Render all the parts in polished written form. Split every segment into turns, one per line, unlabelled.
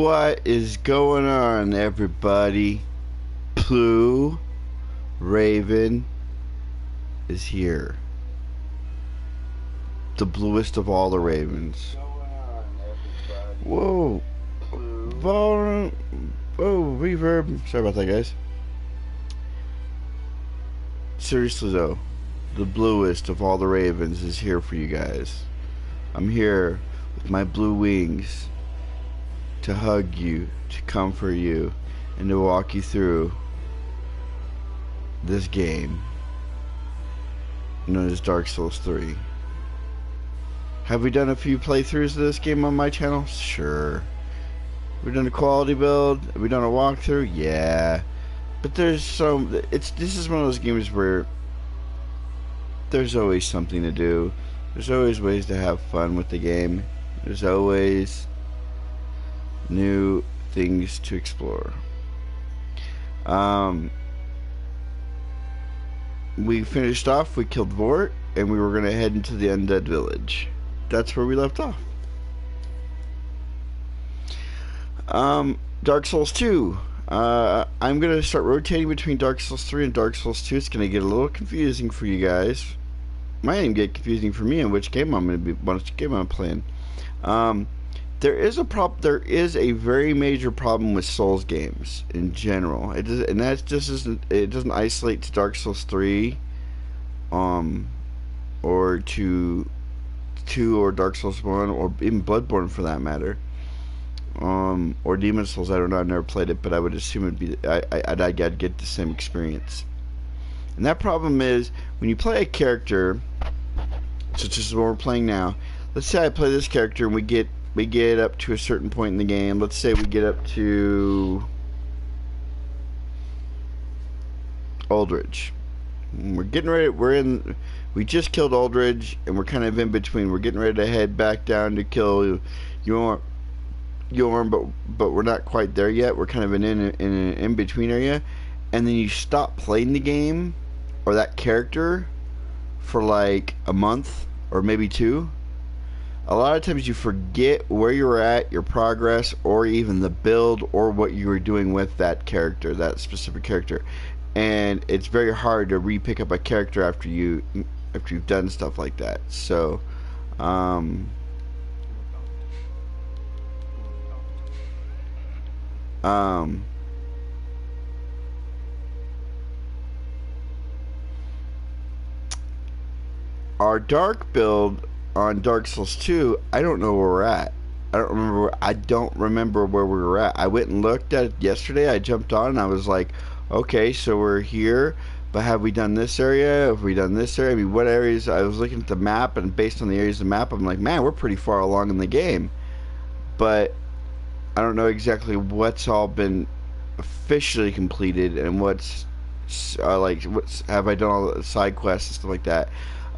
What is going on, everybody? Blue Raven is here. The bluest of all the ravens. Whoa. Whoa, reverb. Sorry about that, guys. Seriously, though, the bluest of all the ravens is here for you guys. I'm here with my blue wings to hug you, to comfort you, and to walk you through this game known as Dark Souls 3. Have we done a few playthroughs of this game on my channel? Sure. We've done a quality build. Have we done a walkthrough? Yeah. But there's some. This is one of those games where there's always something to do. There's always ways to have fun with the game. There's always new things to explore. We finished off. We killed Vort, and we were gonna head into the undead village. That's where we left off. Dark Souls 2. I'm gonna start rotating between Dark Souls 3 and Dark Souls 2. It's gonna get a little confusing for you guys. Might even get confusing for me in which game I'm playing. There is a very major problem with Souls games in general. It doesn't isolate to Dark Souls 3, or to 2 or Dark Souls 1 or even Bloodborne for that matter, or Demon Souls. I don't know. I've never played it, but I would assume it'd be I'd get the same experience. And that problem is when you play a character, such as what we're playing now. Let's say I play this character and we get up to a certain point in the game. Let's say we get up to Aldridge. We're getting ready. We just killed Aldridge, and we're kind of in between. We're getting ready to head back down to kill Yorm, but we're not quite there yet. We're kind of in an in-between area, and then you stop playing the game or that character for like a month or maybe 2. A lot of times you forget where you were at, your progress, or even the build, or what you were doing with that character, that specific character. And it's very hard to re-pick up a character after you've done stuff like that. So, our dark build on Dark Souls 2, I don't know where we're at. I don't remember where we were at. I went and looked at it yesterday. I jumped on and I was like, okay, so we're here, but have we done this area? Have we done this area? I mean, what areas? I was looking at the map, and based on the areas of the map, I'm like, man, we're pretty far along in the game. But I don't know exactly what's all been officially completed and what's have I done all the side quests and stuff like that.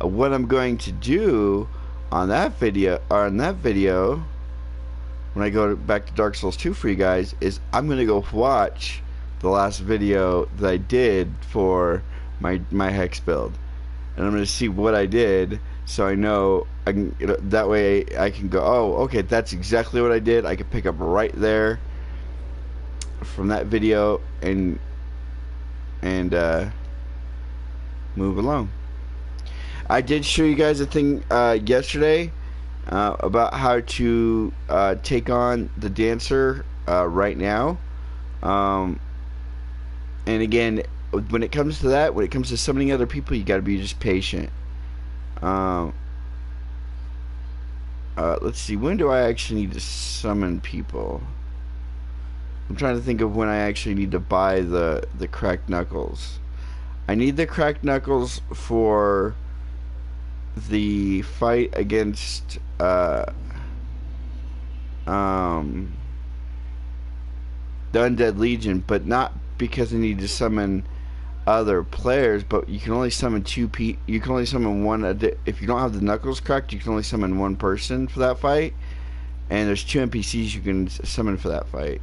What I'm going to do on that video, when I go back to Dark Souls 2 for you guys, is I'm going to go watch the last video that I did for my hex build, and I'm going to see what I did, so I know I can. That way I can go, oh, okay, that's exactly what I did. I can pick up right there from that video and move along. I did show you guys a thing yesterday about how to take on the dancer right now. And again, when it comes to that, when it comes to summoning other people, you got to be just patient. Let's see, when do I actually need to summon people? I'm trying to think of when I actually need to buy the cracked knuckles. I need the cracked knuckles for the fight against the Undead Legion, but not because I need to summon other players, but you can only summon you can only summon one. If you don't have the knuckles cracked, you can only summon one person for that fight, and there's 2 NPCs you can summon for that fight.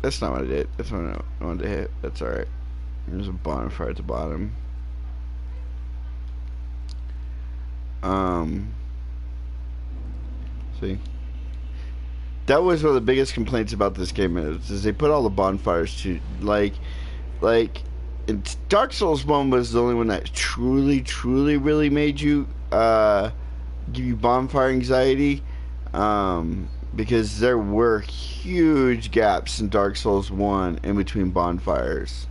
That's not what I did. That's what I wanted to hit. That's alright. There's a bonfire at the bottom. So See, that was one of the biggest complaints about this game is they put all the bonfires to like in Dark Souls 1 was the only one that truly really made you give you bonfire anxiety, because there were huge gaps in Dark Souls 1 in between bonfires.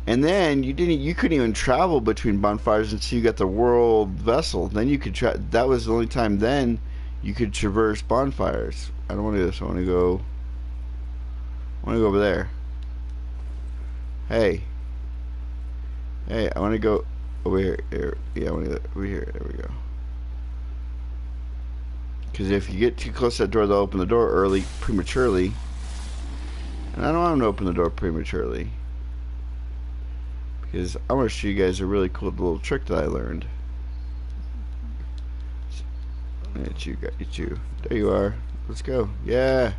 And then you couldn't even travel between bonfires until you got the world vessel. Then you could that was the only time then you could traverse bonfires. I don't want to do this. I want to go over there. Hey, I want to go over here. Yeah, I want to go over here. There we go. Because if you get too close to that door, they'll open the door prematurely. And I don't want them to open the door prematurely. Because I want to show you guys a really cool little trick that I learned. It's you. There you are. Let's go. Yeah.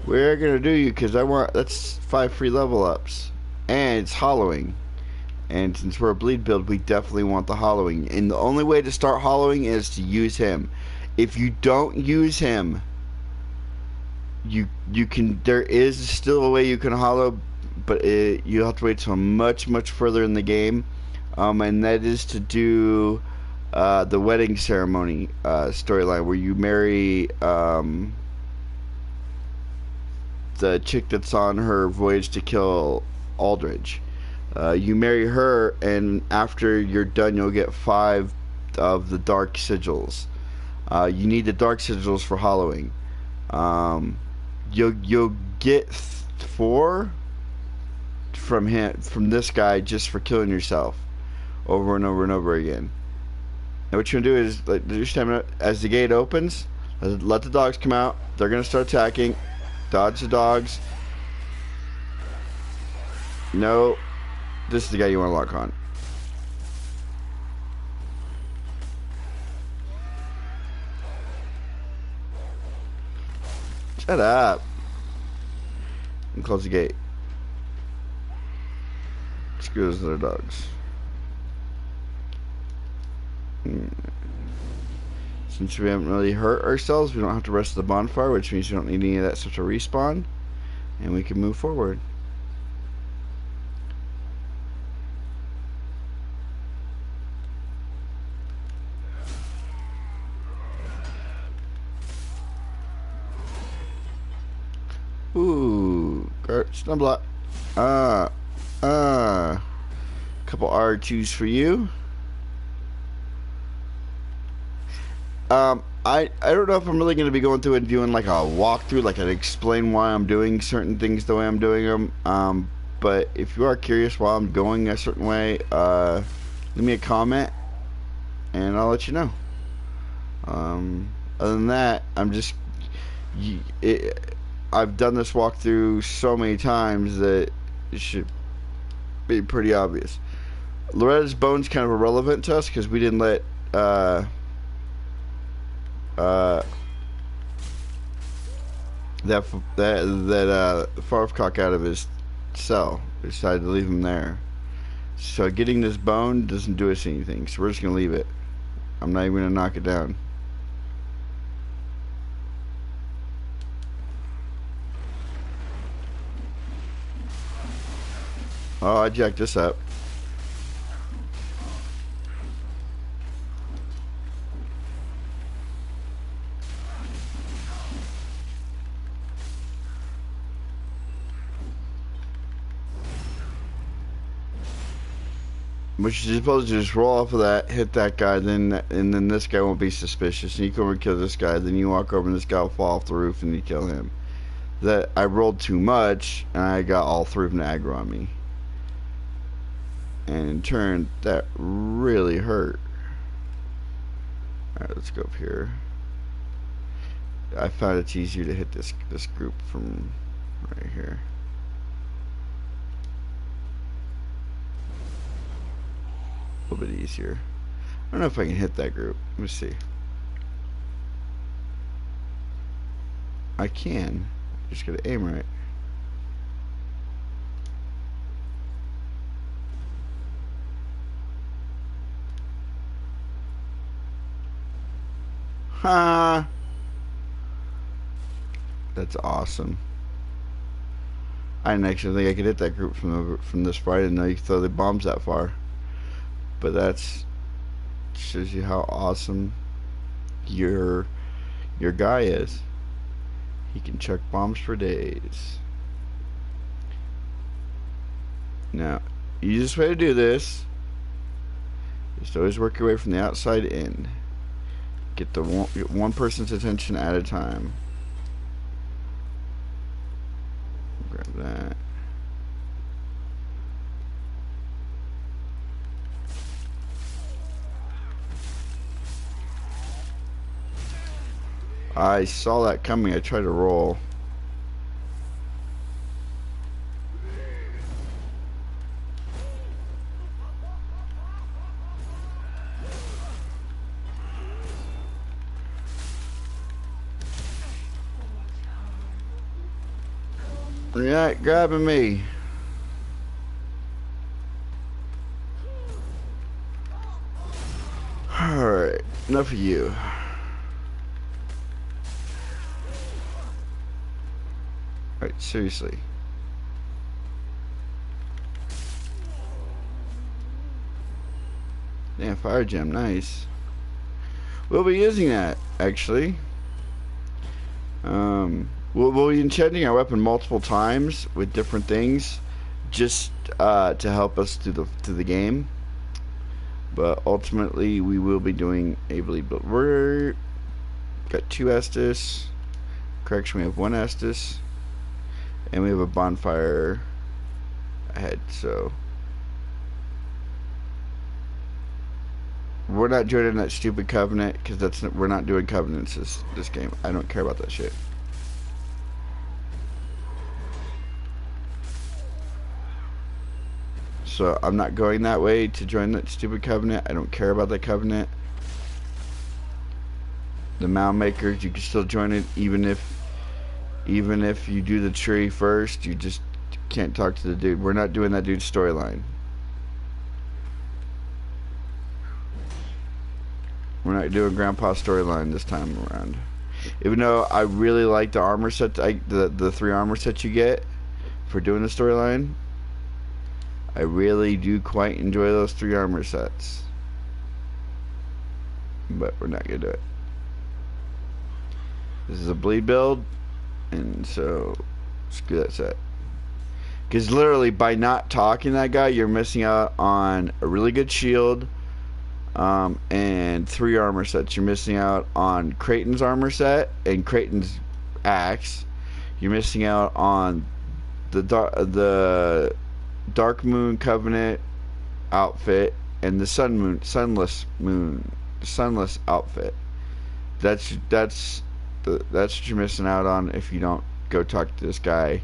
We're going to do you because that's 5 free level ups. And it's hollowing. And since we're a bleed build, we definitely want the hollowing. And the only way to start hollowing is to use him. If you don't use him, you can. There is still a way you can hollow, but you have to wait till much further in the game, and that is to do the wedding ceremony storyline where you marry the chick that's on her voyage to kill Aldridge. You marry her, and after you're done, you'll get 5 of the dark sigils. You need the dark sigils for hollowing. You'll get 4 from this guy just for killing yourself over and over again. And what you're gonna do is do your stamina as the gate opens. Let the dogs come out. They're gonna start attacking. Dodge the dogs. No, this is the guy you want to lock on. Shut up. And close the gate. Screw those other dogs. Since we haven't really hurt ourselves, we don't have to rest the bonfire, which means we don't need any of that stuff to respawn. And we can move forward. Ooh, snowblock. Couple R2s for you. I don't know if I'm really going to be going through and doing like a walkthrough, like I'd explain why I'm doing certain things the way I'm doing them. But if you are curious why I'm going a certain way, leave me a comment and I'll let you know. Other than that, I've done this walkthrough so many times that it should be pretty obvious. Loretta's bone's kind of irrelevant to us because we didn't let that Farfcock out of his cell. We decided to leave him there. So getting this bone doesn't do us anything, so we're just gonna leave it. I'm not even gonna knock it down. Oh, I jacked this up. Which you're supposed to just roll off of that, hit that guy, and then this guy won't be suspicious. And you come over and kill this guy, then you walk over and this guy will fall off the roof and you kill him. That I rolled too much and I got all 3 of them to aggro on me. And in turn, that really hurt. Alright, let's go up here. I found it's easier to hit this group from right here. A little bit easier. I don't know if I can hit that group. Let me see. I can. Just gotta aim right. Ha! That's awesome. I didn't actually think I could hit that group from this far. I didn't know you could throw the bombs that far. But that's shows you how awesome your guy is. He can chuck bombs for days. Now, easiest way to do this is to always work your way from the outside in. Get one person's attention at a time. Grab that. I saw that coming. I tried to roll. You're not grabbing me. Alright, enough of you. Alright, seriously. Damn, fire gem, nice. We'll be using that, actually. We'll be enchanting our weapon multiple times with different things, just to help us through the game. But ultimately, we will be doing a bleed build. We're got 2 Estus. Correction, we have 1 Estus, and we have a bonfire ahead. So we're not joining that stupid covenant because we're not doing covenants this game. I don't care about that shit. So I'm not going that way to join that stupid covenant. I don't care about that covenant. The mound makers, you can still join it even if you do the tree first. You just can't talk to the dude. We're not doing that dude's storyline. We're not doing Grandpa's storyline this time around. Even though I really like the armor set, the 3 armor sets you get for doing the storyline. I really do quite enjoy those 3 armor sets. But we're not gonna do it. This is a bleed build, and so screw that set. Because literally, by not talking to that guy, you're missing out on a really good shield, and 3 armor sets. You're missing out on Creighton's armor set and Creighton's axe. You're missing out on the Dark Moon Covenant outfit and the Sunless outfit. That's what you're missing out on if you don't go talk to this guy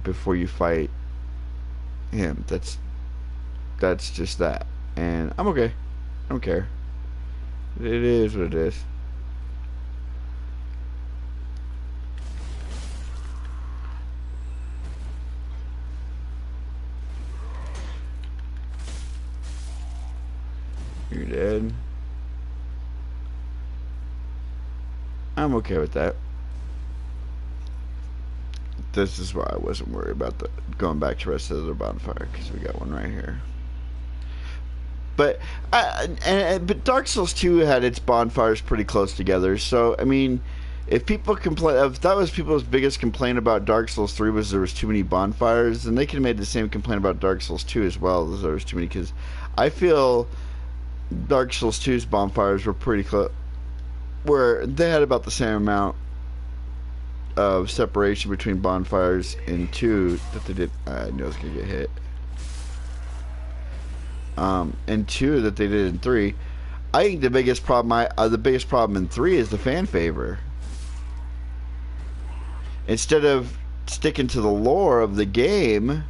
before you fight him. That's just that, and I'm okay. I don't care. It is what it is. You're dead. I'm okay with that. This is why I wasn't worried about going back to the rest of the bonfire, because we got one right here. But but Dark Souls 2 had its bonfires pretty close together. So I mean, if that was people's biggest complaint about Dark Souls 3 was there was too many bonfires, then they could have made the same complaint about Dark Souls 2 as well, as there was too many. Because I feel Dark Souls 2's bonfires were pretty close, where they had about the same amount of separation between bonfires in 2 that they did. I knew I was gonna get hit. And 2 that they did in 3. I think the biggest problem in 3 is the fan favor. Instead of sticking to the lore of the game,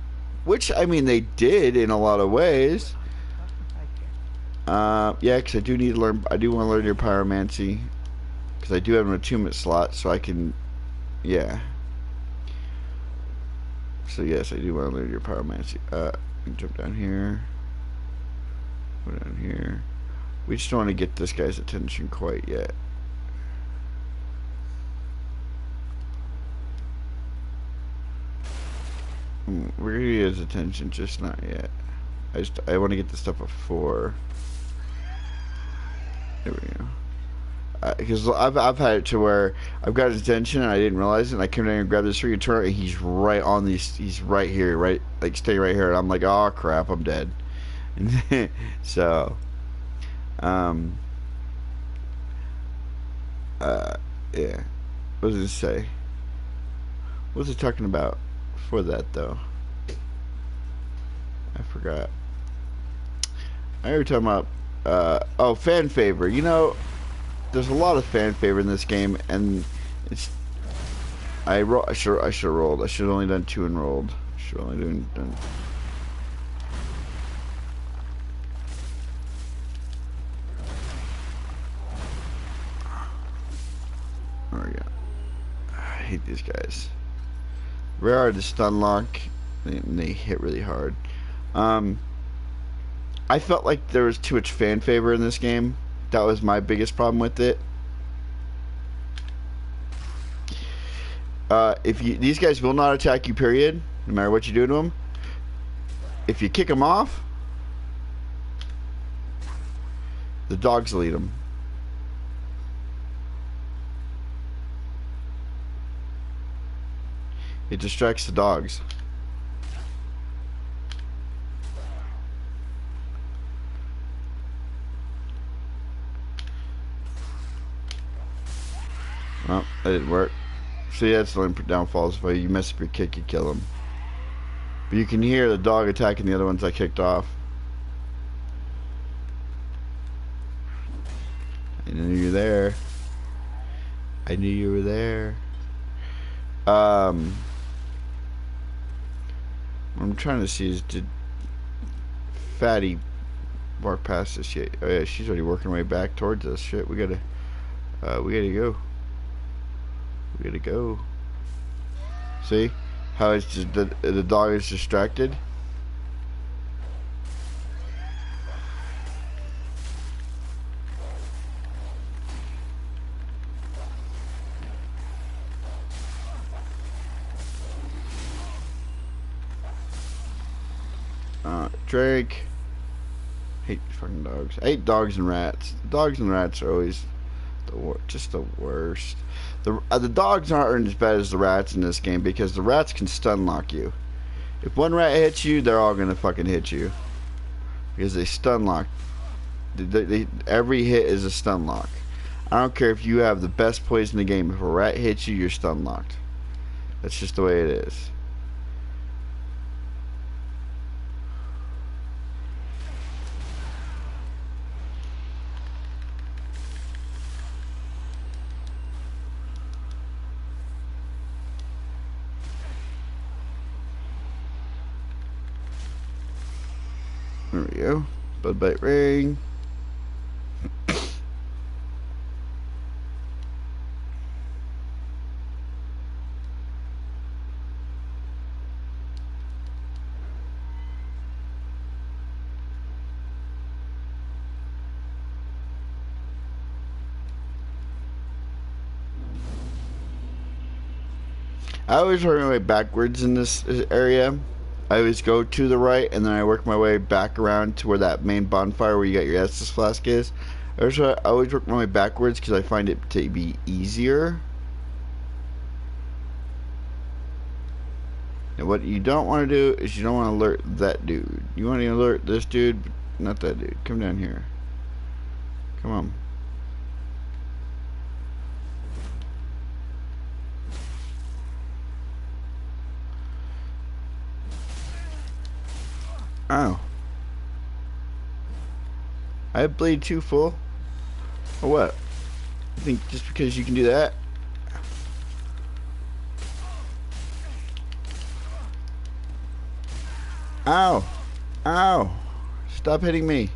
which I mean they did in a lot of ways. Yeah, because I do need to learn. I do want to learn your pyromancy, because I do have an attunement slot, so I can. Yeah. So yes, I do want to learn your pyromancy. Jump down here. Go down here. We just don't want to get this guy's attention quite yet. We're gonna get his attention, just not yet. I want to get the stuff before. There we go. Because I've had it to where I've got his attention and I didn't realize it. And I came down and grabbed this tree and turn, and he's right on these. He's right here, right, like stay right here. And I'm like, oh crap, I'm dead. So, um, yeah. What does it say? What was it talking about before that though? I forgot. I were talking about oh, fan favor. You know, there's a lot of fan favor in this game, and it's I should have rolled. I should have only done 2 and rolled. Should have only done. There we go. I hate these guys. Very hard to stun lock. They hit really hard. I felt like there was too much fan favor in this game. That was my biggest problem with it. These guys will not attack you, period, no matter what you do to them. If you kick them off, the dogs lead them. It distracts the dogs. Well, that didn't work. See, that's the only downfalls. If you mess up your kick, you kill them. But you can hear the dog attacking the other ones I kicked off. I knew you were there. I knew you were there. What I'm trying to see is, did Fatty walk past this yet? Oh yeah, she's already working her way back towards us. Shit, we gotta go. We gotta go. See how it's just the dog is distracted. Drake. Hate fucking dogs. I hate dogs and rats. Dogs and rats are always just the worst. The dogs aren't as bad as the rats in this game because the rats can stun lock you. If one rat hits you, they're all gonna fucking hit you because they stun lock. Every hit is a stun lock. I don't care if you have the best poison in the game. If a rat hits you, you're stun locked. That's just the way it is. There we go. Bud bite ring. I always work my way backwards in this area. I always go to the right and then I work my way back around to where that main bonfire where you got your Estus flask is. I always work my way backwards because I find it to be easier. And what you don't want to do is you don't want to alert that dude. You want to alert this dude, but not that dude. Come down here. Come on. Oh. I have blade 2 full. Or what? You think just because you can do that? Ow. Ow. Stop hitting me.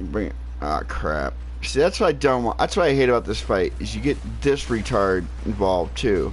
Bring it. Ah, crap. See, that's what I don't want. That's what I hate about this fight, is you get this retard involved too.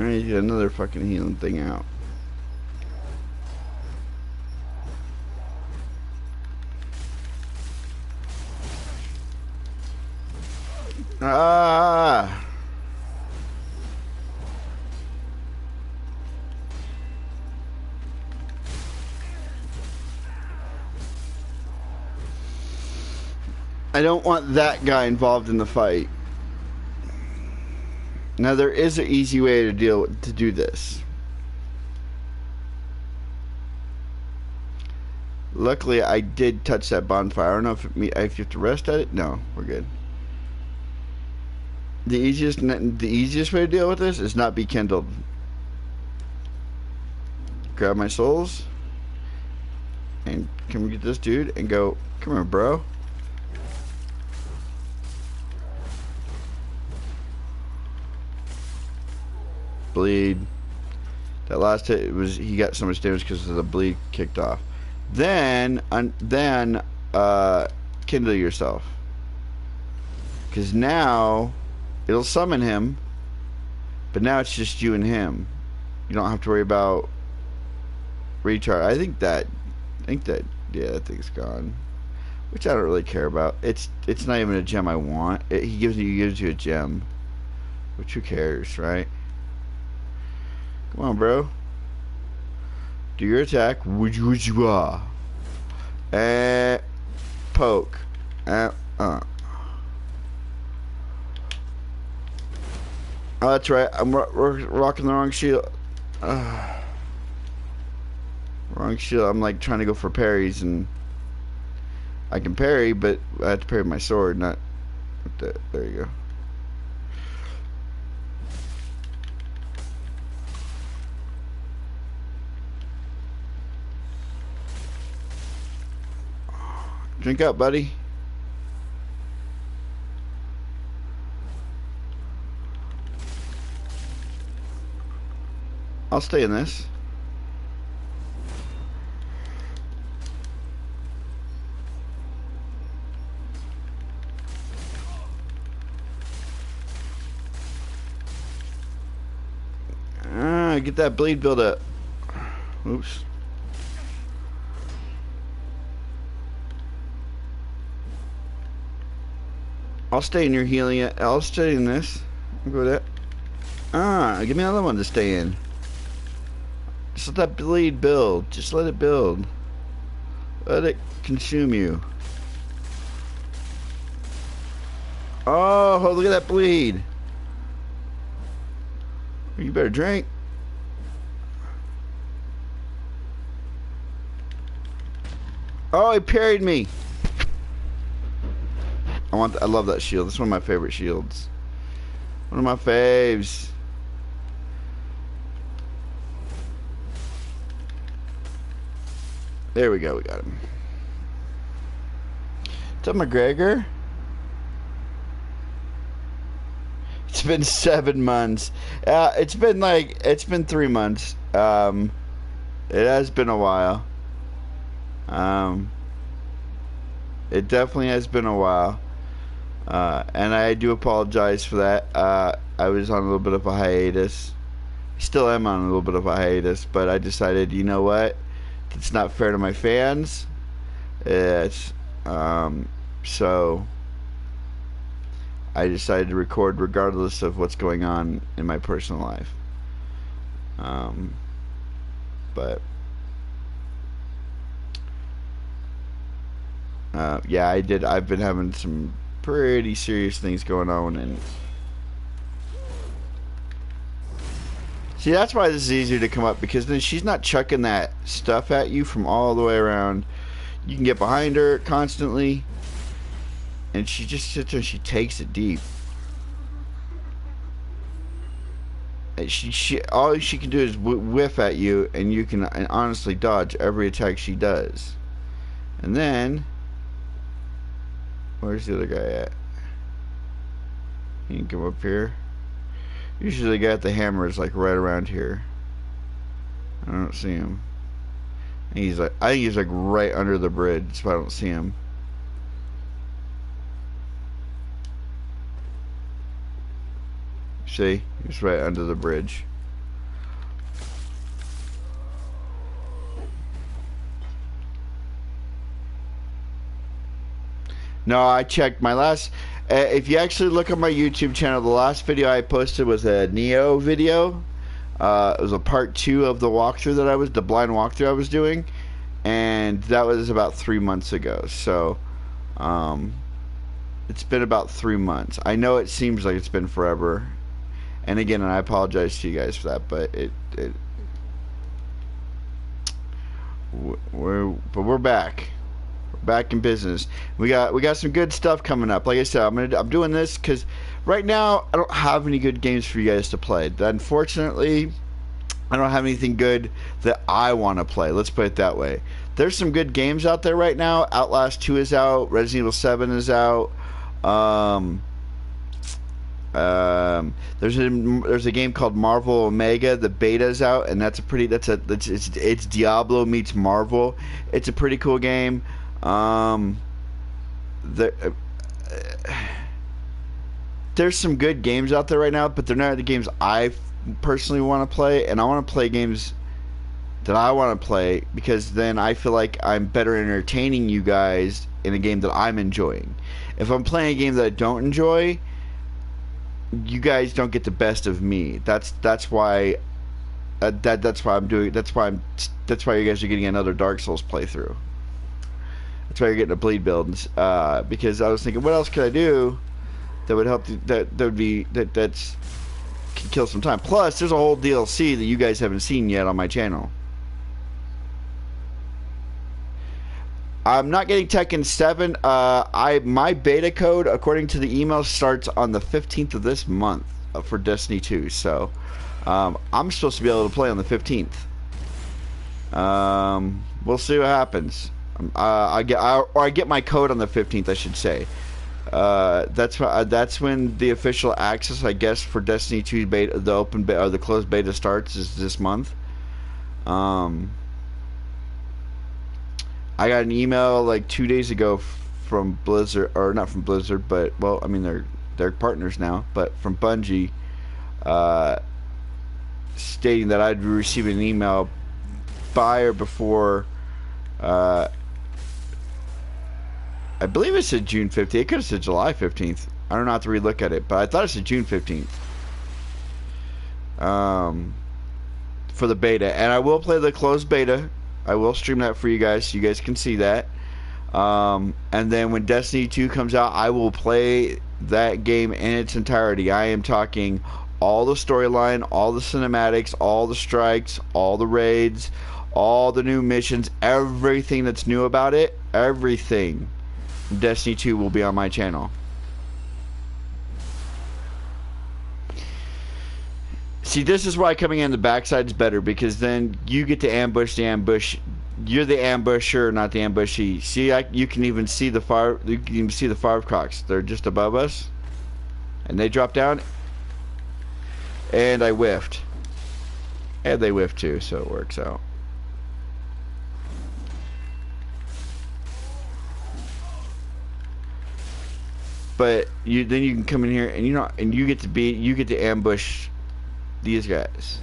I need to get another fucking healing thing out. Ah! I don't want that guy involved in the fight. Now there is an easy way to do this. Luckily, I did touch that bonfire. I don't know if you have to rest at it. No, we're good. The easiest way to deal with this is not be kindled. Grab my souls and come get this dude and go. Come here, bro. Bleed. That last hit he got so much damage because of the bleed kicked off. Then kindle yourself, because now it'll summon him, but now it's just you and him. You don't have to worry about recharge. I think that yeah, that thing's gone, which I don't really care about. It's not even a gem I want. He gives you a gem, which who cares, right? Come on, bro. Do your attack. Would you and poke. Oh, that's right. I'm rocking the wrong shield. Wrong shield. I'm like trying to go for parries, and I can parry, but I have to parry with my sword, not with the. There you go. Drink up, buddy. I'll stay in this. Get that bleed build up. Oops. I'll stay in your healing. I'll stay in this. I'll go with that. Give me another one to stay in. Just let that bleed build. Just let it build. Let it consume you. Oh, look at that bleed. You better drink. Oh, he parried me. I love that shield. It's one of my favorite shields. One of my faves. There we go. We got him. What's up, McGregor? It's been 7 months. It's been 3 months. It has been a while. It definitely has been a while. And I do apologize for that. I was on a little bit of a hiatus. Still am on a little bit of a hiatus, but I decided, you know what? It's not fair to my fans. It's so I decided to record regardless of what's going on in my personal life. But yeah, I've been having some pretty serious things going on, and see, that's why this is easier to come up, because then she's not chucking that stuff at you from all the way around. You can get behind her constantly, and she just sits there and she takes it deep. And all she can do is whiff at you, and you can honestly dodge every attack she does. And then where's the other guy at? He can come up here. Usually the guy at the hammer is like right around here. I don't see him. And he's like, I think he's like right under the bridge, so I don't see him. See? He's right under the bridge. No, I checked my last. If you actually look on my YouTube channel, the last video I posted was a Neo video. It was a part 2 of the walkthrough the blind walkthrough I was doing, and that was about 3 months ago. So, it's been about 3 months. I know it seems like it's been forever, and again, I apologize to you guys for that, but we're back. Back in business. We got some good stuff coming up. Like I said, I'm doing this because right now I don't have any good games for you guys to play. Unfortunately, I don't have anything good that I want to play. Let's put it that way. There's some good games out there right now. Outlast 2 is out. Resident Evil 7 is out. There's a game called Marvel Omega. The beta's out, and it's Diablo meets Marvel. It's a pretty cool game. There's some good games out there right now, but they're not the games I personally want to play, and I want to play games that I want to play because then I feel like I'm better entertaining you guys in a game that I'm enjoying. If I'm playing a game that I don't enjoy, you guys don't get the best of me. That's why that's why I'm doing. That's why you guys are getting another Dark Souls playthrough. That's why you're getting a bleed build, because I was thinking, what else could I do that would help? That's can kill some time. Plus, there's a whole DLC that you guys haven't seen yet on my channel. I'm not getting Tekken 7. My beta code, according to the email, starts on the 15th of this month for Destiny 2. So, I'm supposed to be able to play on the 15th. We'll see what happens. I get my code on the 15th, I should say. That's when the official access, I guess, for Destiny 2 beta, the open beta or the closed beta starts is this month. I got an email like 2 days ago from Blizzard, or not from Blizzard, but well, I mean they're partners now, but from Bungie, stating that I'd be receiving an email by or before. I believe it said June 15th. It could have said July 15th. I don't know how to relook at it, but I thought it said June 15th. For the beta. And I will play the closed beta. I will stream that for you guys so you guys can see that. And then when Destiny 2 comes out, I will play that game in its entirety. I am talking all the storyline, all the cinematics, all the strikes, all the raids, all the new missions, everything that's new about it, everything. Destiny 2 will be on my channel. See, this is why coming in the backside is better, because then you get to ambush the ambush. You're the ambusher, not the ambushee. See, you can even see the fire. You can even see the firecocks. They're just above us, and they drop down. And I whiffed, and they whiffed too, so it works out. But then you can come in here and you get to ambush these guys.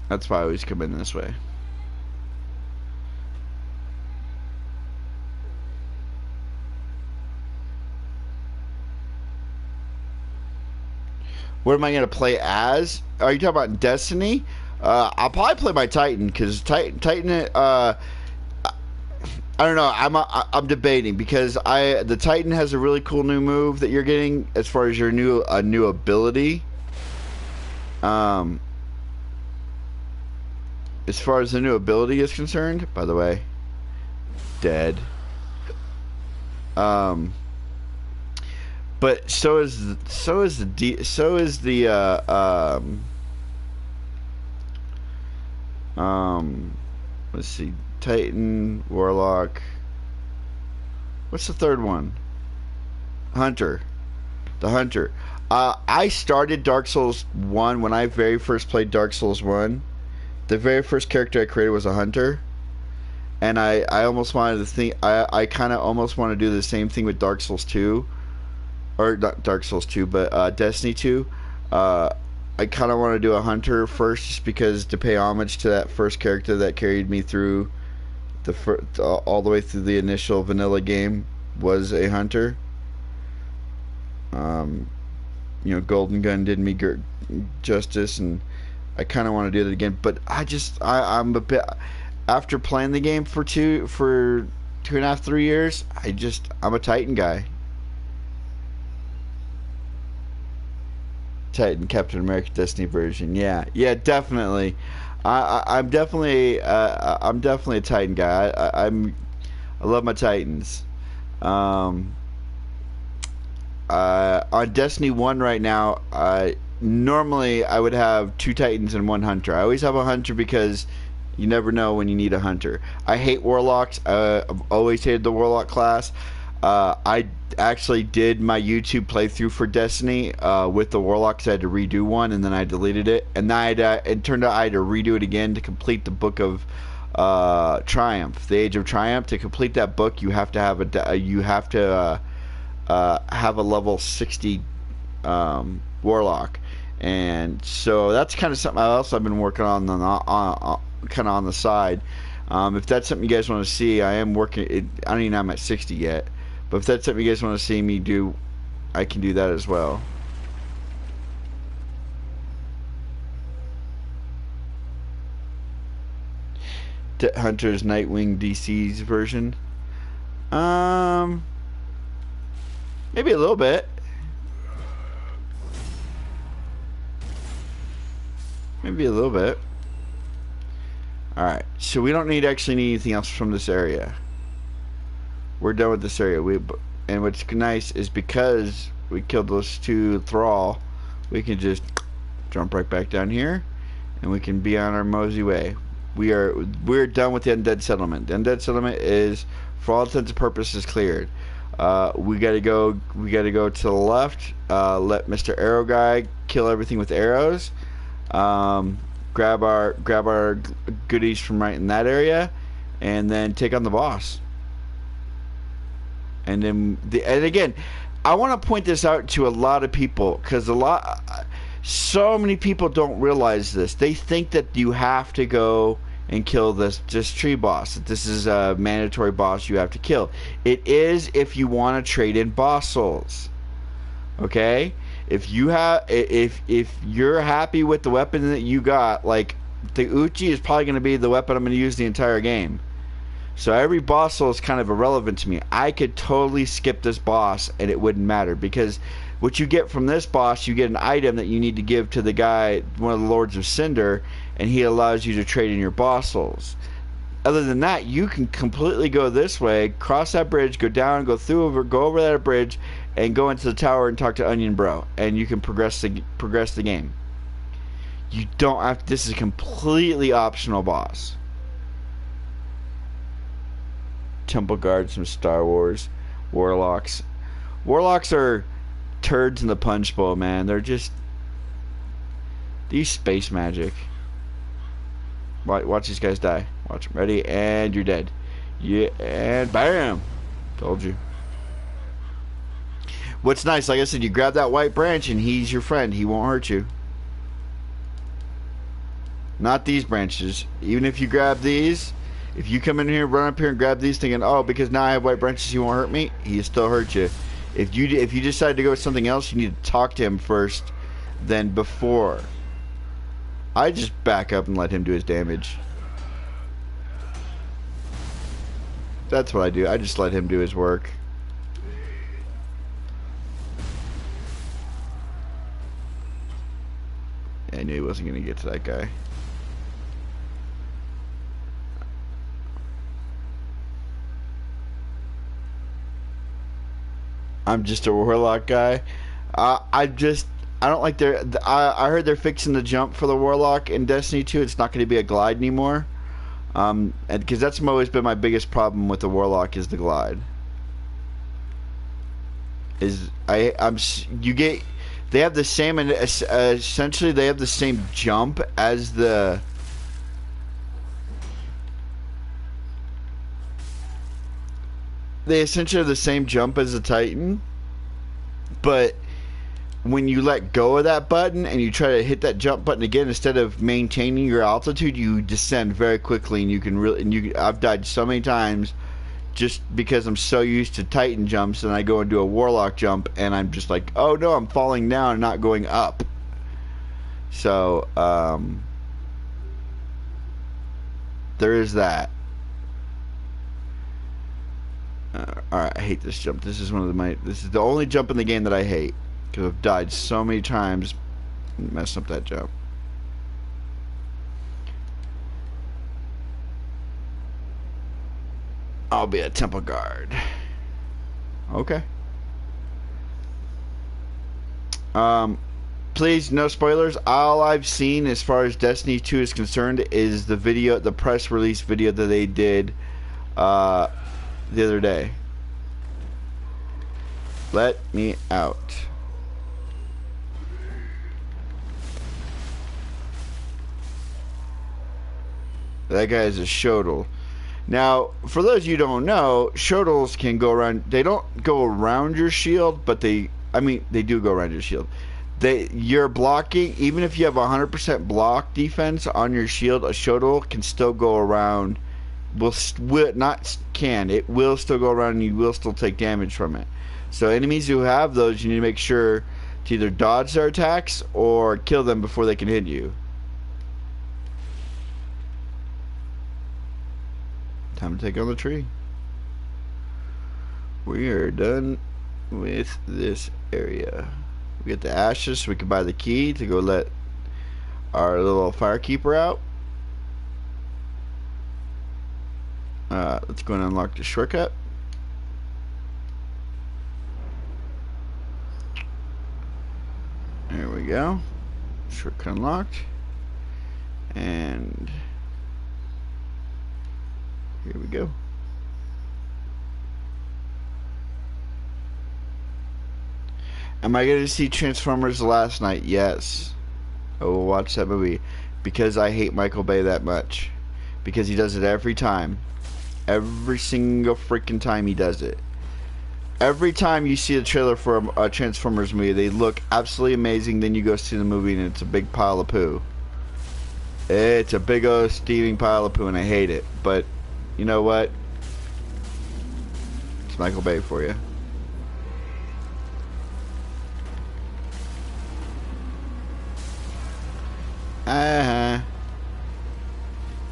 That's why I always come in this way. What am I gonna play as? Are you talking about Destiny? I'll probably play my Titan, because Titan. I don't know. I'm debating, because the Titan has a really cool new move that you're getting as far as your new ability. As far as the new ability is concerned, by the way, dead. But so is let's see, Titan, Warlock. What's the third one? Hunter. The Hunter. I started Dark Souls 1 when I very first played Dark Souls 1. The very first character I created was a Hunter. And I almost wanted to think, I kind of almost want to do the same thing with Dark Souls 2. Or not Dark Souls 2, but Destiny 2. I kind of want to do a hunter first, just because to pay homage to that first character that carried me through all the way through the initial vanilla game was a hunter. Um, Golden Gun did me justice, and I kind of want to do that again. But I'm a bit after playing the game for 2.5, 3 years. I'm a Titan guy. Titan Captain America Destiny version. Yeah, definitely. I'm definitely a Titan guy. I love my Titans. Um, on Destiny 1 right now, normally I would have 2 Titans and 1 Hunter. I always have a Hunter because you never know when you need a Hunter. I hate Warlocks. I've always hated the Warlock class. I actually did my YouTube playthrough for Destiny with the Warlocks. I had to redo one, and then I deleted it. And then it turned out I had to redo it again to complete the Book of Triumph, the Age of Triumph. To complete that book, you have to have have a level 60 Warlock, and so that's kind of something else I've been working on kind of on the side. If that's something you guys want to see, I am working. I don't even know I'm at 60 yet, but if that's something you guys want to see me do, I can do that as well. Hunter's Nightwing DC's version. Maybe a little bit. Maybe a little bit. Alright, so we don't actually need anything else from this area. We're done with this area. And what's nice is because we killed those 2 Thrall, we can just jump right back down here, and we can be on our mosey way. We're done with the Undead Settlement. The Undead Settlement is, for all intents and purposes, cleared. We gotta go to the left. Let Mr. Arrow Guy kill everything with arrows. Grab our goodies from right in that area, and then take on the boss. And then and again, I want to point this out to a lot of people, because so many people don't realize this. They think that you have to go and kill this tree boss. That this is a mandatory boss you have to kill. It is if you want to trade in boss souls. Okay? If you're happy with the weapon that you got, like the Uchi is probably going to be the weapon I'm going to use the entire game. So every boss soul is kind of irrelevant to me. I could totally skip this boss and it wouldn't matter, because what you get from this boss, you get an item that you need to give to the guy, one of the Lords of Cinder, and he allows you to trade in your boss souls. Other than that, you can completely go this way, cross that bridge, go down, go over that bridge, and go into the tower and talk to Onion Bro, and you can progress the game. You don't have to, this is a completely optional boss. Temple Guards from Star Wars. Warlocks. Warlocks are turds in the punch bowl, man. They're just these space magic. Watch these guys die. Watch them. Ready? And you're dead. Yeah, and bam! Told you. What's nice, like I said, you grab that white branch and he's your friend. He won't hurt you. Not these branches. Even if you grab these, if you come in here, run up here and grab these thinking, oh, because now I have white branches, he won't hurt me, he still hurt you. If you decide to go with something else, you need to talk to him first, then before. I just back up and let him do his damage. That's what I do. I just let him do his work. I knew he wasn't going to get to that guy. I'm just a Warlock guy. I don't like I heard they're fixing the jump for the Warlock in Destiny 2. It's not going to be a glide anymore. And because that's always been my biggest problem with the Warlock is the glide. They have the same, essentially they have the same jump as the they essentially have the same jump as the Titan, but when you let go of that button and you try to hit that jump button again, instead of maintaining your altitude, you descend very quickly, and you can really. And I've died so many times just because I'm so used to Titan jumps, and I go and do a Warlock jump, and I'm just like, oh no, I'm falling down and not going up. So there is that. Alright, I hate this jump. This is this is the only jump in the game that I hate, because I've died so many times messing up that jump. I'll be a temple guard. Okay. Please, no spoilers. All I've seen as far as Destiny 2 is concerned is the video, the press release video that they did the other day. Let me out. That guy is a Shodel. Now, for those of you who don't know, Shodels can go around. They don't go around your shield, but they do go around your shield. You're blocking, even if you have 100% block defense on your shield, a Shodel can still go around. It will still go around, and you will still take damage from it. So enemies who have those, you need to make sure to either dodge their attacks or kill them before they can hit you. Time to take on the tree. We are done with this area. We get the ashes so we can buy the key to go let our little firekeeper out. Let's go and unlock the shortcut. There we go. Shortcut unlocked. And here we go. Am I going to see Transformers last night? Yes. I will watch that movie because I hate Michael Bay that much. Because he does it every time. Every single freaking time he does it. Every time you see a trailer for a Transformers movie, they look absolutely amazing. Then you go see the movie and it's a big pile of poo. It's a big old steaming pile of poo, and I hate it. But you know what? It's Michael Bay for you.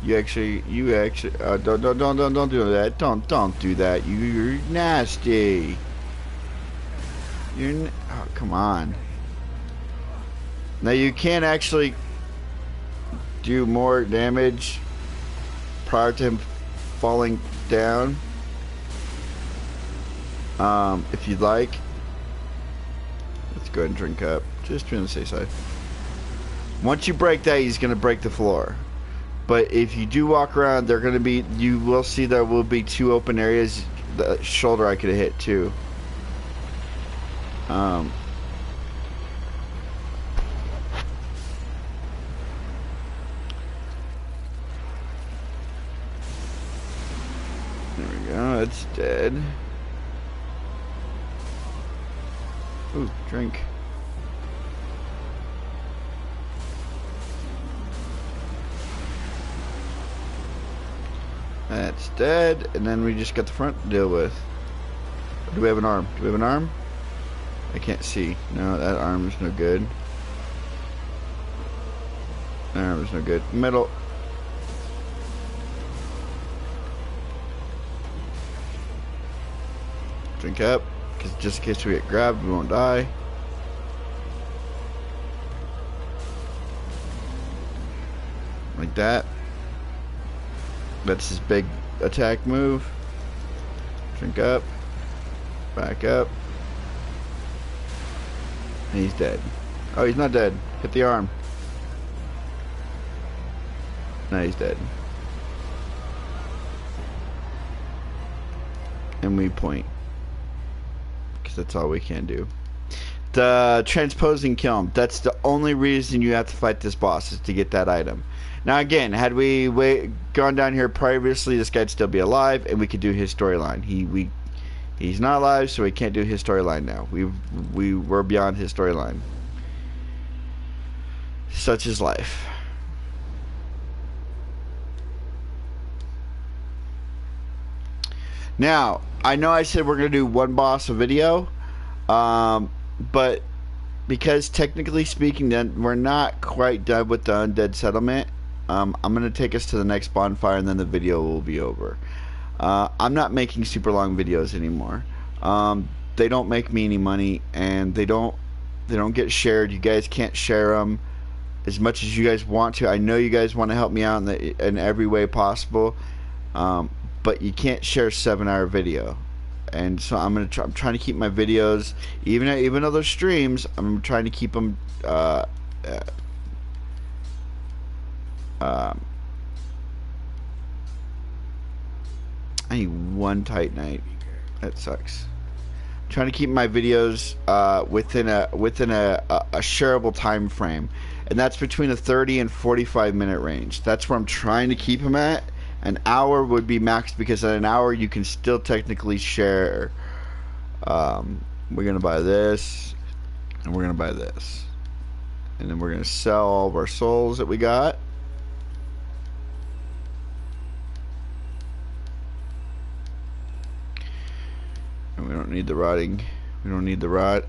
You actually don't do that. Don't do that. You're nasty. Oh, come on. Now you can actually do more damage prior to him falling down, if you'd like. Let's go ahead and drink up, just to be on the safe side. Once you break that, he's gonna break the floor. But if you do walk around, you will see there will be two open areas. The shoulder I could have hit too. There we go, it's dead. Ooh, drink. That's dead, and then we just got the front to deal with. Do we have an arm? Do we have an arm? I can't see. No, that arm is no good. That arm is no good. Middle. Drink up, because just in case we get grabbed, we won't die. Like that. That's his big attack move. Drink up. Back up. And he's dead. Oh, he's not dead. Hit the arm. No, he's dead. And we point. Because that's all we can do. The transposing kiln. That's the only reason you have to fight this boss, is to get that item. Now again, had we gone down here previously, this guy'd still be alive, and we could do his storyline. He's not alive, so we can't do his storyline now. We're beyond his storyline. Such is life. Now, I know I said we're gonna do one boss a video, but because technically speaking, then we're not quite done with the undead settlement. I'm gonna take us to the next bonfire, and then the video will be over. I'm not making super long videos anymore. They don't make me any money, and they don't get shared. You guys can't share them as much as you guys want to. I know you guys want to help me out in every way possible, but you can't share a 7-hour video. And so I'm trying to keep my videos, even though they're streams, I'm trying to keep them I need one titanite. That sucks. I'm trying to keep my videos within a shareable time frame, and that's between a 30 and 45 minute range. That's where I'm trying to keep them at. An hour would be max, because at an hour you can still technically share. We're gonna buy this, and we're gonna buy this, and then we're gonna sell all of our souls that we got. And we don't need the rotting. We don't need the rot.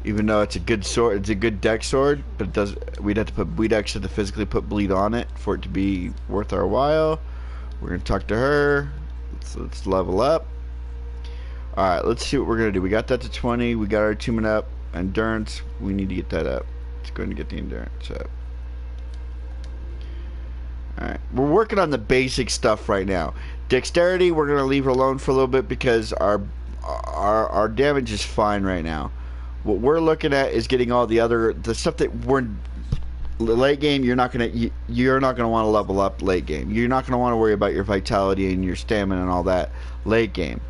Even though it's a good sword, it's a good deck sword, but it does. We'd actually have to physically put bleed on it for it to be worth our while. We're gonna talk to her. Let's level up. All right, let's see what we're gonna do. We got that to 20. We got our attunement up. Endurance. We need to get that up. Let's go ahead and get the endurance up. All right, we're working on the basic stuff right now. Dexterity, we're gonna leave it alone for a little bit because our damage is fine right now. What we're looking at is getting all the stuff that we're late game. You're not gonna want to level up late game. You're not gonna want to worry about your vitality and your stamina and all that late game.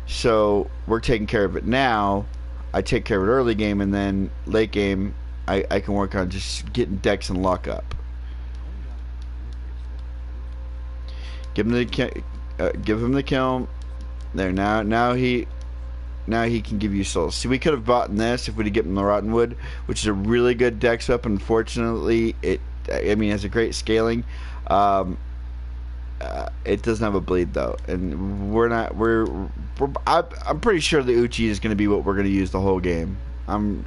So we're taking care of it now. I take care of it early game, and then late game I can work on just getting dex and luck up. Give him the kiln. There, now he can give you souls. See, we could have bought this if we'd given him the rotten wood, which is a really good dex weapon. Unfortunately, it has a great scaling. It doesn't have a bleed though, and I'm pretty sure the Uchi is going to be what we're going to use the whole game. I'm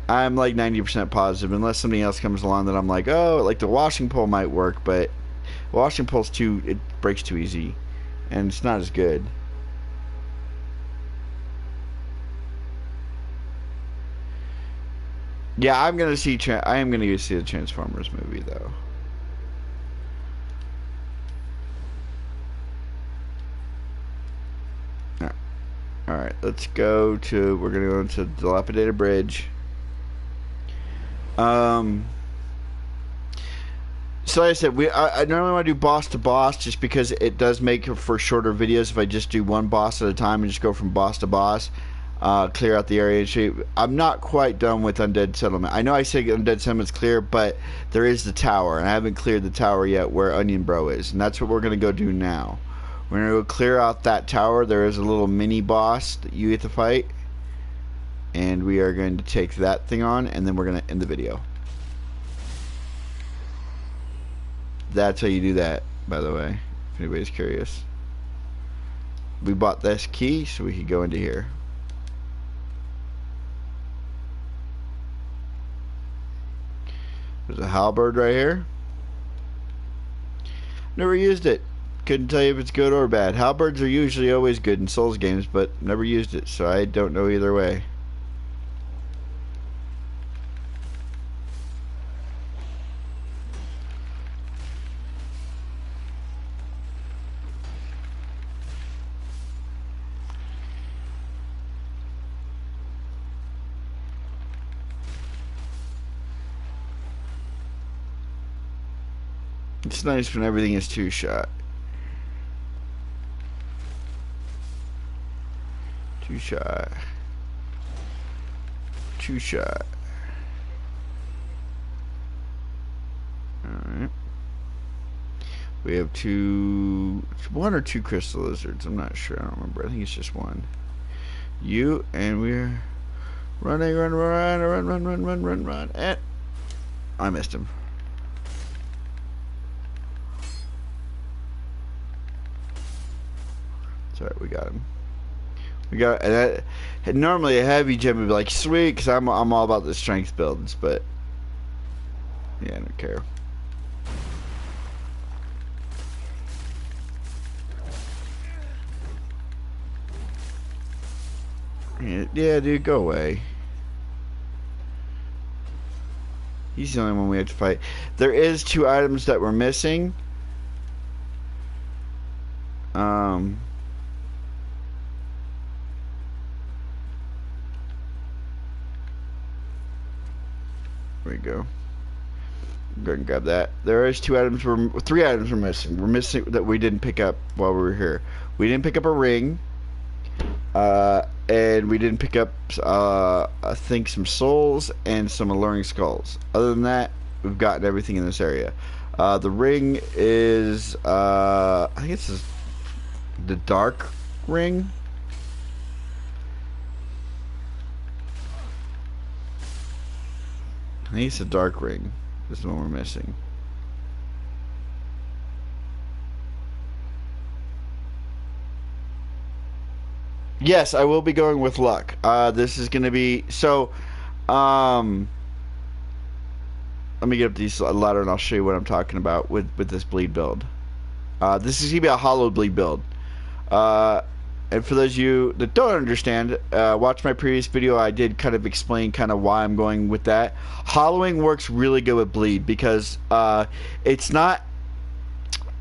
like 90% positive, unless something else comes along that I'm like, oh, like the washing pole might work, but washing pole's it breaks too easy, and it's not as good. Yeah, I am gonna see the Transformers movie though. All right, let's go to. We're gonna go into Dilapidated Bridge. So like I said, I normally want to do boss to boss just because it does make for shorter videos if I just do one boss at a time and just go from boss to boss, clear out the area and shape. I'm not quite done with Undead Settlement. I know I say Undead Settlement's clear, but there is the tower, and I haven't cleared the tower yet where Onion Bro is, and that's what we're going to go do now. We're going to go clear out that tower. There is a little mini boss that you get to fight, and we are going to take that thing on, and then we're going to end the video. That's how you do that, by the way, if anybody's curious. We bought this key so we could go into here. There's a halberd right here. Never used it. Couldn't tell you if it's good or bad. Halberds are usually always good in Souls games, but never used it, so I don't know either way. It's nice when everything is two-shot. Two-shot. Two-shot. Alright. We have one or two crystal lizards. I'm not sure. I don't remember. I think it's just one. You and we're running, run, and I missed him. It's alright, we got him. We got and normally a heavy gem would be like sweet, because I'm all about the strength builds, but yeah, I don't care. Yeah, dude, go away. He's the only one we have to fight. There is 2 items that we're missing. There we go. Go ahead and grab that. There is 3 items we're missing. We're missing that we didn't pick up while we were here. We didn't pick up a ring. And we didn't pick up, I think, some souls and some alluring skulls. Other than that, we've gotten everything in this area. The ring is, I think it's the dark ring. I think it's the dark ring. This is the one we're missing. Yes, I will be going with luck. This is going to be so. Let me get up these ladder and I'll show you what I'm talking about with this bleed build. This is going to be a hollow bleed build. And for those of you that don't understand, watch my previous video. I did kind of explain kind of why I'm going with that. Hollowing works really good with bleed because it's not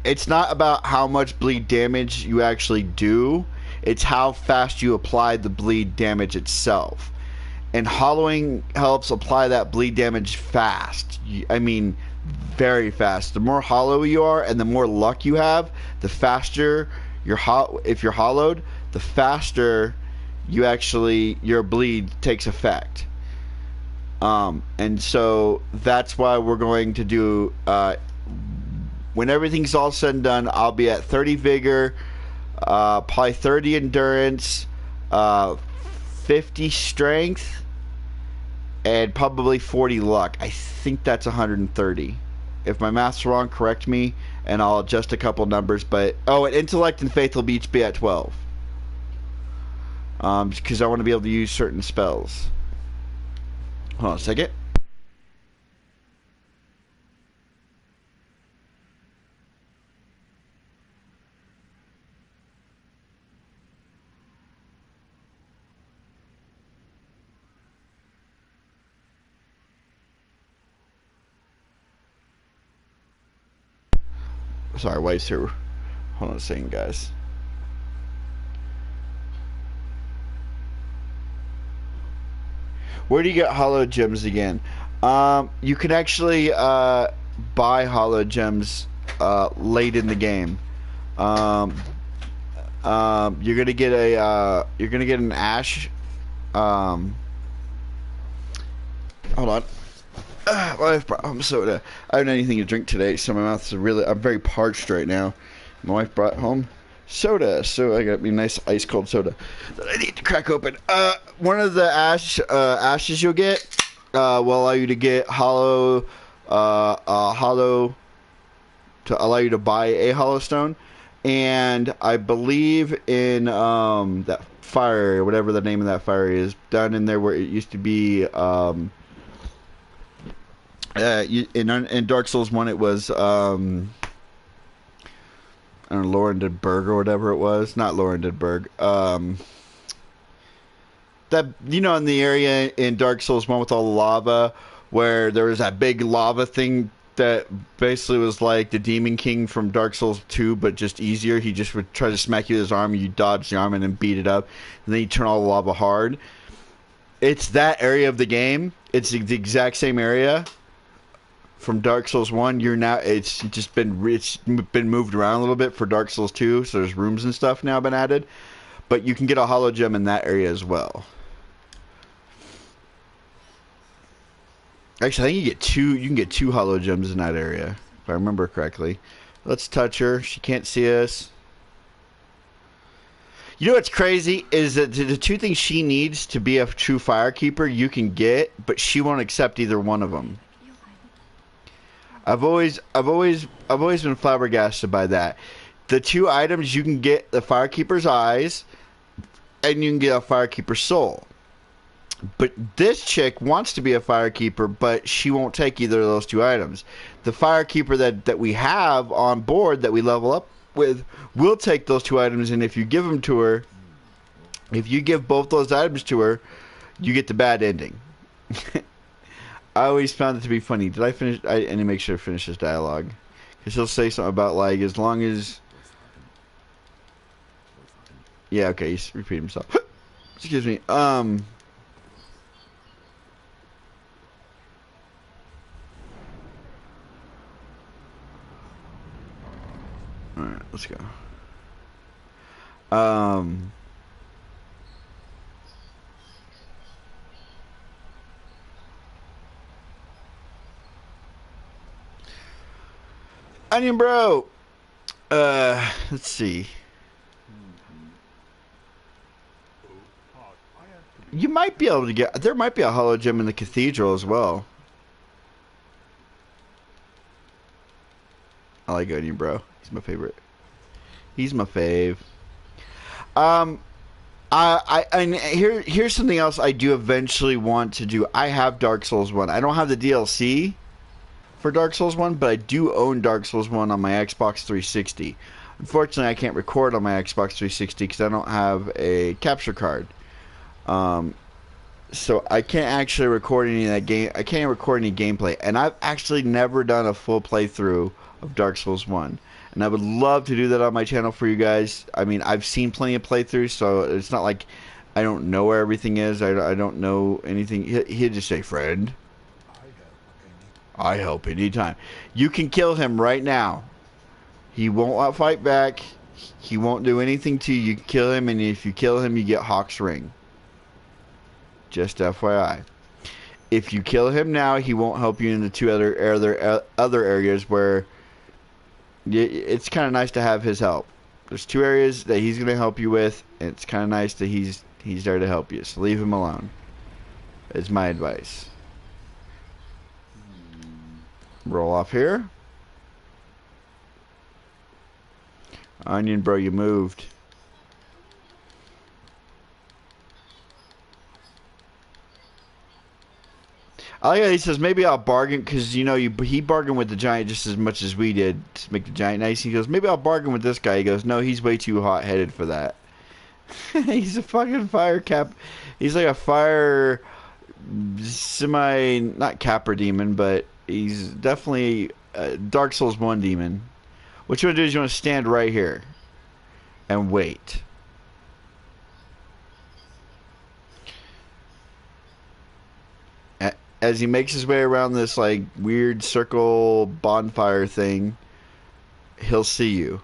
about how much bleed damage you actually do. It's how fast you apply the bleed damage itself. And hollowing helps apply that bleed damage fast. I mean, very fast. The more hollow you are and the more luck you have, the faster if you're hollowed, the faster your bleed takes effect. And so that's why we're going to do, when everything's all said and done, I'll be at 30 vigor, probably 30 endurance, 50 strength, and probably 40 luck. I think that's 130. If my math's wrong, correct me, and I'll adjust a couple numbers. But and intellect and faith will each be at 12. Because I want to be able to use certain spells. Hold on a second. Sorry, wife's here. Hold on a second, guys. Where do you get hollow gems again? You can actually buy hollow gems late in the game. You're gonna get an ash. Hold on. My wife brought home soda. I haven't had anything to drink today, so my mouth is I'm very parched right now. My wife brought home soda, so I got me a nice ice cold soda that I need to crack open. One of the ashes you'll get will allow you to get hollow to allow you to buy a hollow stone, and I believe in that fire area, whatever the name of that fire is, down in there where it used to be. In Dark Souls 1, it was, I don't know, Lorendedberg or whatever it was. Not Lorendedberg. That, you know, in the area in Dark Souls 1 with all the lava, where there was that big lava thing that basically was like the Demon King from Dark Souls 2, but just easier. He just would try to smack you with his arm, and you dodge the arm and then beat it up, and then you turn all the lava hard. It's that area of the game. It's the exact same area from Dark Souls 1. It's been moved around a little bit for Dark Souls 2, so there's rooms and stuff now been added, but you can get a hollow gem in that area as well. Actually, I think you can get two hollow gems in that area, if I remember correctly. Let's touch her. She can't see us. You know what's crazy is that the two things she needs to be a true firekeeper you can get, but she won't accept either one of them. I've always been flabbergasted by that. The two items you can get: the firekeeper's eyes, and you can get a firekeeper's soul. But this chick wants to be a firekeeper, but she won't take either of those two items. The firekeeper that we have on board that we level up with will take those two items, and if you give them to her, if you give both those items to her, you get the bad ending. I always found it to be funny. Did I finish? I need to make sure I finish this dialogue. Because he'll say something about, like, as long as... Yeah, okay, he's repeating himself. Excuse me. Alright, let's go. Onion Bro! Let's see. You might be able to get... There might be a hollow gem in the cathedral as well. I like Onion Bro. He's my favorite. He's my fave. And here's something else I do eventually want to do. I have Dark Souls 1. I don't have the DLC for Dark Souls 1, but I do own Dark Souls 1 on my Xbox 360. Unfortunately, I can't record on my Xbox 360 because I don't have a capture card. So I can't actually record any of that game. I can't record any gameplay, and I've actually never done a full playthrough of Dark Souls 1. And I would love to do that on my channel for you guys. I mean, I've seen plenty of playthroughs, so it's not like I don't know where everything is. I don't know anything. He'll just say, "Friend, I help anytime." You can kill him right now. He won't fight back. He won't do anything to you. You can kill him, and if you kill him, you get Hawk's Ring. Just FYI. If you kill him now, he won't help you in the two other areas where it's kind of nice to have his help. There's two areas that he's going to help you with, and it's kind of nice that he's there to help you. So leave him alone. Is my advice. Roll off here. Onion Bro, you moved. I like how he says, maybe I'll bargain, because, you know, he bargained with the giant just as much as we did to make the giant nice. He goes, maybe I'll bargain with this guy. He goes, no, he's way too hot-headed for that. He's a fucking fire cap. He's like a fire not capper demon, but he's definitely a Dark Souls 1 demon. What you want to do is you want to stand right here and wait. As he makes his way around this, like, weird circle bonfire thing, he'll see you.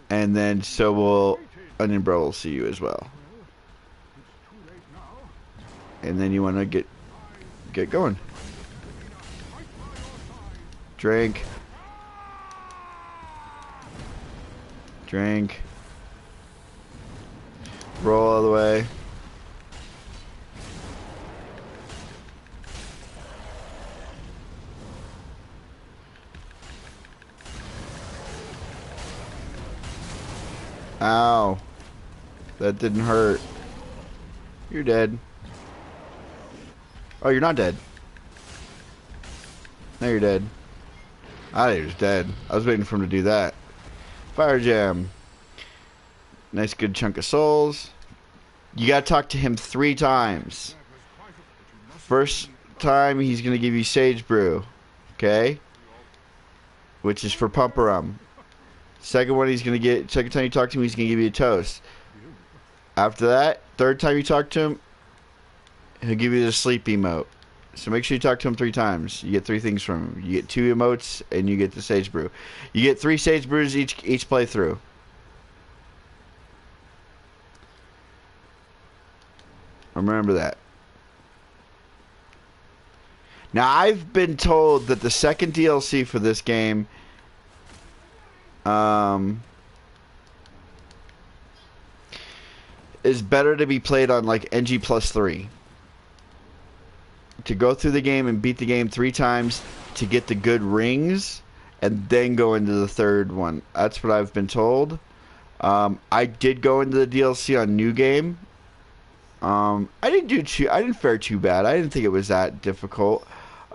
And then so will Onion Bro will see you as well. And then you want to get going. Drink. Drink. Roll all the way. Ow. That didn't hurt. You're dead. Oh, you're not dead. Now you're dead. I thought he was dead. I was waiting for him to do that. Fire Jam. Nice good chunk of souls. You gotta talk to him 3 times. First time, he's gonna give you Sage Brew. Okay? Which is for Pumperum. Second time you talk to him, he's gonna give you a toast. After that, third time you talk to him, he'll give you the sleep emote. So make sure you talk to him 3 times. You get 3 things from him. You get 2 emotes, and you get the Sage Brew. You get 3 Sage Brews each playthrough. Remember that. Now, I've been told that the second DLC for this game, is better to be played on like NG+3. To go through the game and beat the game 3 times to get the good rings, and then go into the third one. That's what I've been told. I did go into the DLC on New Game. I didn't fare too bad. I didn't think it was that difficult.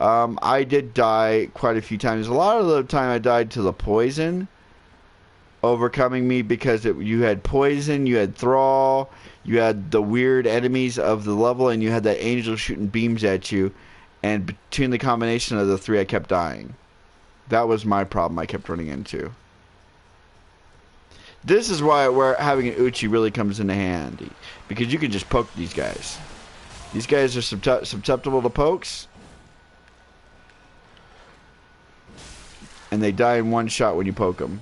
I did die quite a few times. A lot of the time I died to the poison overcoming me because you had poison, you had thrall, you had the weird enemies of the level, and you had that angel shooting beams at you. And between the combination of the 3, I kept dying. That was my problem I kept running into. This is where having an Uchi really comes into handy. Because you can just poke these guys. These guys are susceptible to pokes. And they die in one shot when you poke them.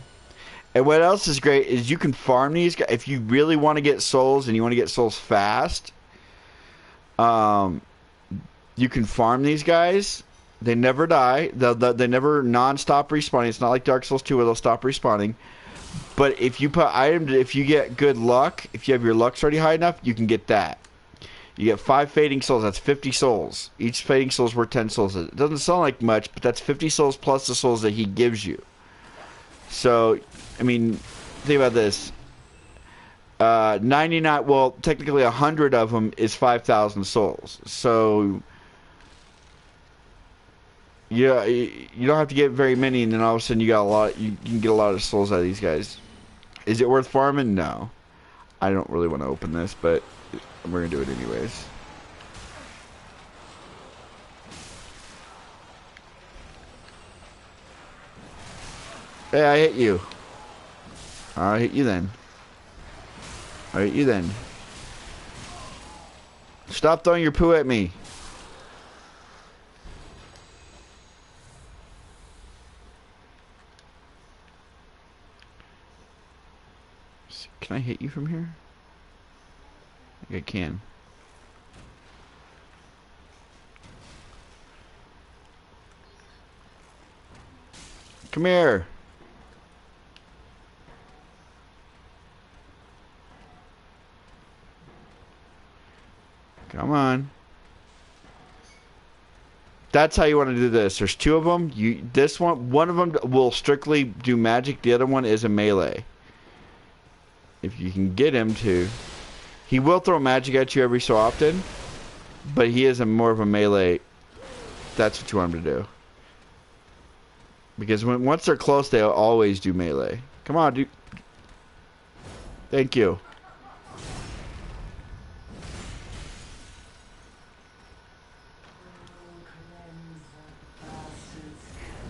And what else is great is you can farm these guys. If you really want to get souls and you want to get souls fast, you can farm these guys. They never die. They never non-stop respawning. It's not like Dark Souls 2 where they'll stop respawning. But if you put items, if you get good luck, if you have your lucks already high enough, you can get that. You get 5 fading souls. That's 50 souls. Each fading soul is worth 10 souls. It doesn't sound like much, but that's 50 souls plus the souls that he gives you. So, I mean, think about this. 99, well, technically 100 of them is 5,000 souls. So, yeah, you don't have to get very many, and then all of a sudden you got a lot. You can get a lot of souls out of these guys. Is it worth farming? No. I don't really want to open this, but we're gonna do it anyways. Hey, I hit you. I'll hit you then. I'll hit you then. Stop throwing your poo at me. Can I hit you from here? I think I can. Come here. Come on. That's how you want to do this. There's 2 of them. This one of them will strictly do magic. The other one is a melee. If you can get him to. He will throw magic at you every so often, but he is more of a melee. That's what you want him to do. Because once they're close, they'll always do melee. Come on, dude. Thank you.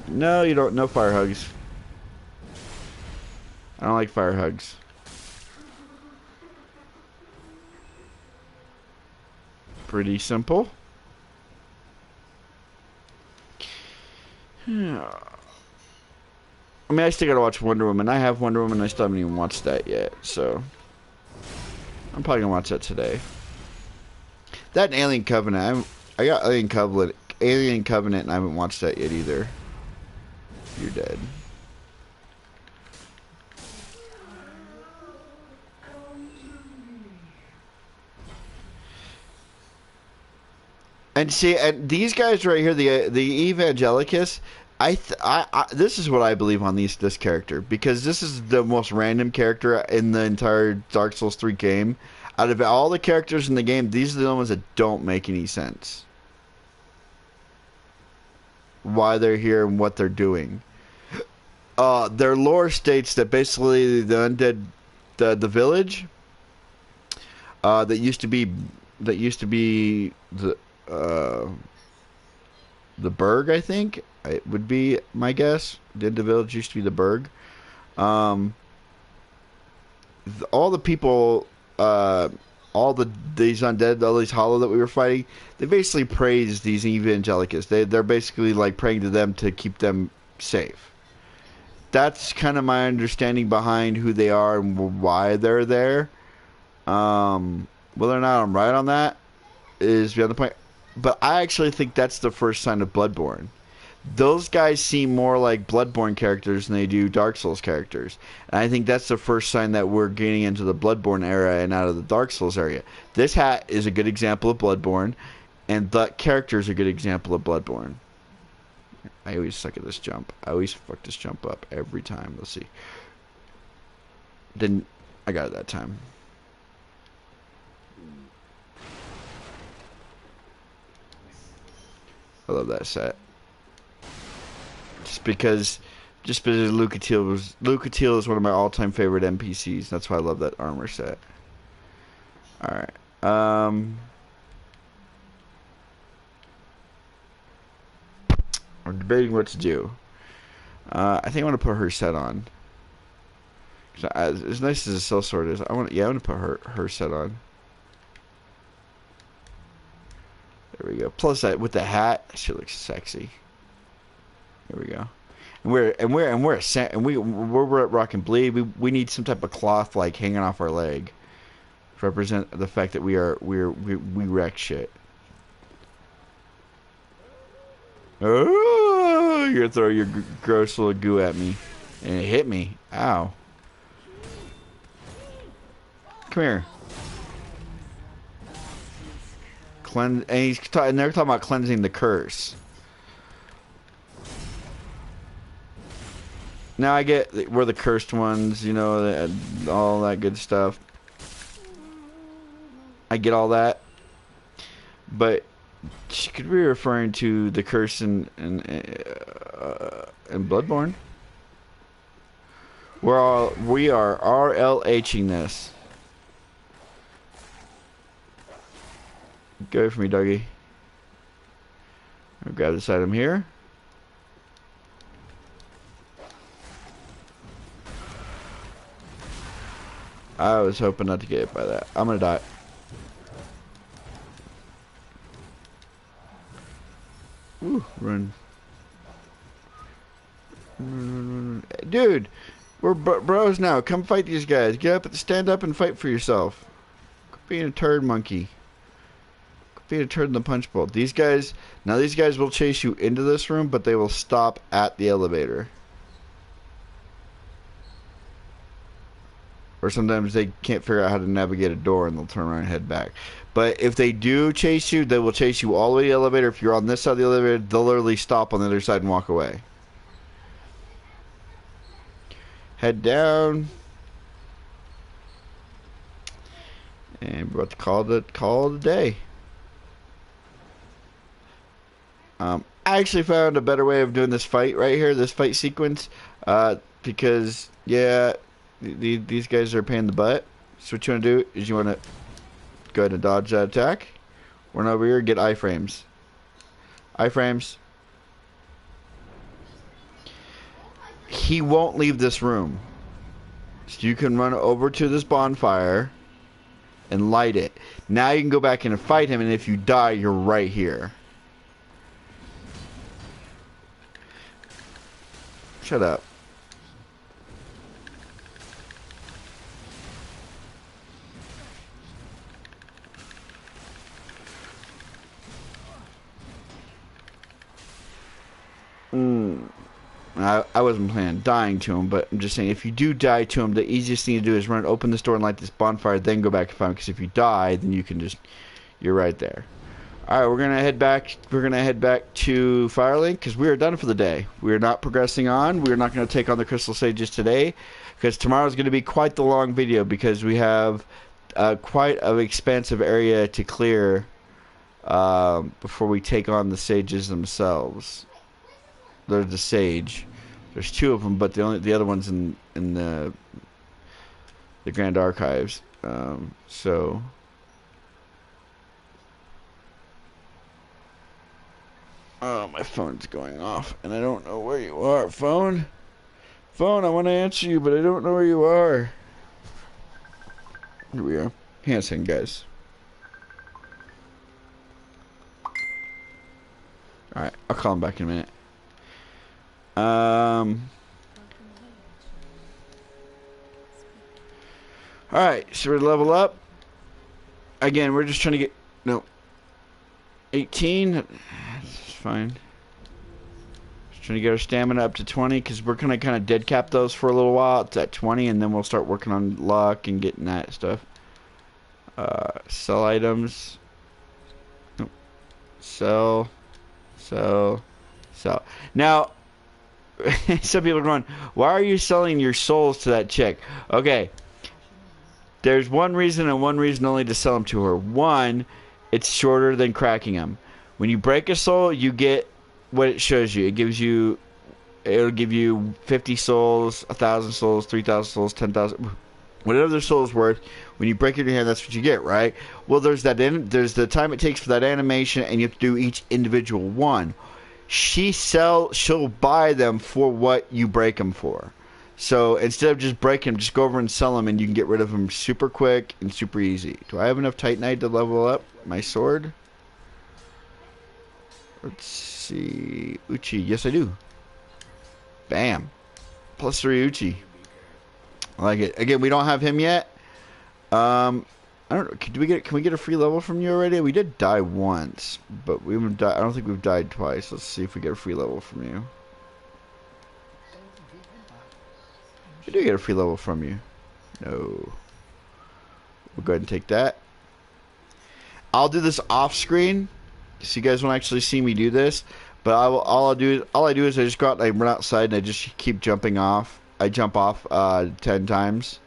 No, you don't. No fire hugs. I don't like fire hugs. Pretty simple. Yeah. I mean, I still gotta watch Wonder Woman. I have Wonder Woman. I still haven't even watched that yet, so I'm probably gonna watch that today. That and Alien Covenant. I got Alien Covenant, and I haven't watched that yet either. You're dead. And see, and these guys right here, the Evangelicus, this is what I believe on this character, because this is the most random character in the entire Dark Souls 3 game. Out of all the characters in the game, these are the ones that don't make any sense. Why they're here and what they're doing. Their lore states that basically the undead, the village, that used to be the Burg, I think it would be my guess. The village used to be the Burg. All the people, these undead, all these hollow that we were fighting, they basically praise these Evangelicus. They're basically like praying to them to keep them safe. That's kind of my understanding behind who they are and why they're there. Whether or not I'm right on that is beyond the point. but I actually think that's the first sign of Bloodborne. Those guys seem more like Bloodborne characters than they do Dark Souls characters. And I think that's the first sign that we're getting into the Bloodborne era and out of the Dark Souls area. This hat is a good example of Bloodborne, and the character is a good example of Bloodborne. I always suck at this jump. I always fuck this jump up every time. Let's see. Didn't I got it that time. I love that set. Just because Lucatiel is one of my all-time favorite NPCs. That's why I love that armor set. All right. I'm debating what to do. I think I want to put her set on. As nice as a cell sword is, I want to put her set on. There we go. Plus that with the hat, she looks sexy. There we go. And we're at Rock and Bleed. We need some type of cloth like hanging off our leg to represent the fact that we wreck shit. Oh, you're gonna throw your gross little goo at me, and it hit me. Ow. Come here. And they're talking about cleansing the curse. Now I get we're the cursed ones, you know, all that good stuff. I get all that, but she could be referring to the curse in Bloodborne. We are RLHing this. Go for me, Dougie. I'll grab this item here. I was hoping not to get hit by that. I'm gonna die. Ooh, run. Dude, we're bros now. Come fight these guys. Get up, stand up and fight for yourself. Quit being a turd monkey. Quit being a turd in the punch bowl. These guys will chase you into this room, but they will stop at the elevator. Or sometimes they can't figure out how to navigate a door and they'll turn around and head back. But if they do chase you, they will chase you all the way to the elevator. If you're on this side of the elevator, they'll literally stop on the other side and walk away. Head down. And we're about to call it a day. I actually found a better way of doing this fight right here, this fight sequence. Because, yeah... These guys are a pain in the butt. So what you want to do is you want to go ahead and dodge that attack. Run over here, get iframes. Iframes. He won't leave this room. So you can run over to this bonfire and light it. Now you can go back in and fight him, and if you die, you're right here. Shut up. I wasn't planning on dying to him, but I'm just saying if you do die to him, the easiest thing to do is open this door and light this bonfire, then go back and find him. Because if you die, then you're right there. All right, we're gonna head back. We're gonna head back to Firelink because we are done for the day. We are not progressing on. We are not going to take on the Crystal Sages today because tomorrow is going to be quite the long video because we have quite an expansive area to clear before we take on the sages themselves. There's the sage. There's two of them, but the other one's in the Grand Archives. So oh, my phone's going off, and I don't know where you are. Phone, I want to answer you, but I don't know where you are. Here we are. Hang on a second, guys. All right, I'll call him back in a minute. Alright, so we're level up. Again, we're just trying to get... No. 18. That's fine. Just trying to get our stamina up to 20 because we're gonna kind of dead cap those for a little while. It's at 20, and then we'll start working on luck and getting that stuff. Sell items. Nope. Sell. Sell. Sell. Now, some people are going, why are you selling your souls to that chick? Okay. There's one reason and one reason only to sell them to her. One, it's shorter than cracking them. When you break a soul, you get what it shows you. It'll give you 50 souls, 1,000 souls, 3,000 souls, 10,000, whatever the soul is worth. When you break it in your hand, that's what you get, right? Well, there's the time it takes for that animation, and you have to do each individual one. She'll buy them for what you break them for. So instead of just breaking them, just go over and sell them, and you can get rid of them super quick and super easy. Do I have enough Titanite to level up my sword? Let's see. Uchi. Yes, I do. Bam. +3 Uchi. I like it. Again, we don't have him yet. I don't know. Can we get a free level from you already? We did die once, but we haven't died. I don't think we've died twice. Let's see if we get a free level from you. We do get a free level from you. No. We'll go ahead and take that. I'll do this off screen, so you guys won't actually see me do this. But all I do is I just go out and I run outside and I just keep jumping off. I jump off 10 times.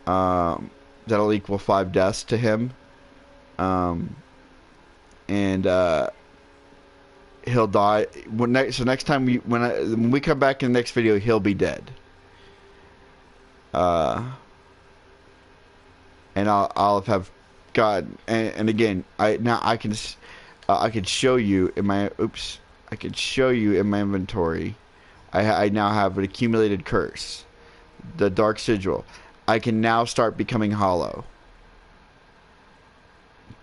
That'll equal 5 deaths to him. And he'll die. So next time when we come back in the next video, he'll be dead. And I'll have gotten, and again, I can show you in my I can show you in my inventory. I now have an accumulated curse, the dark sigil. I can now start becoming hollow.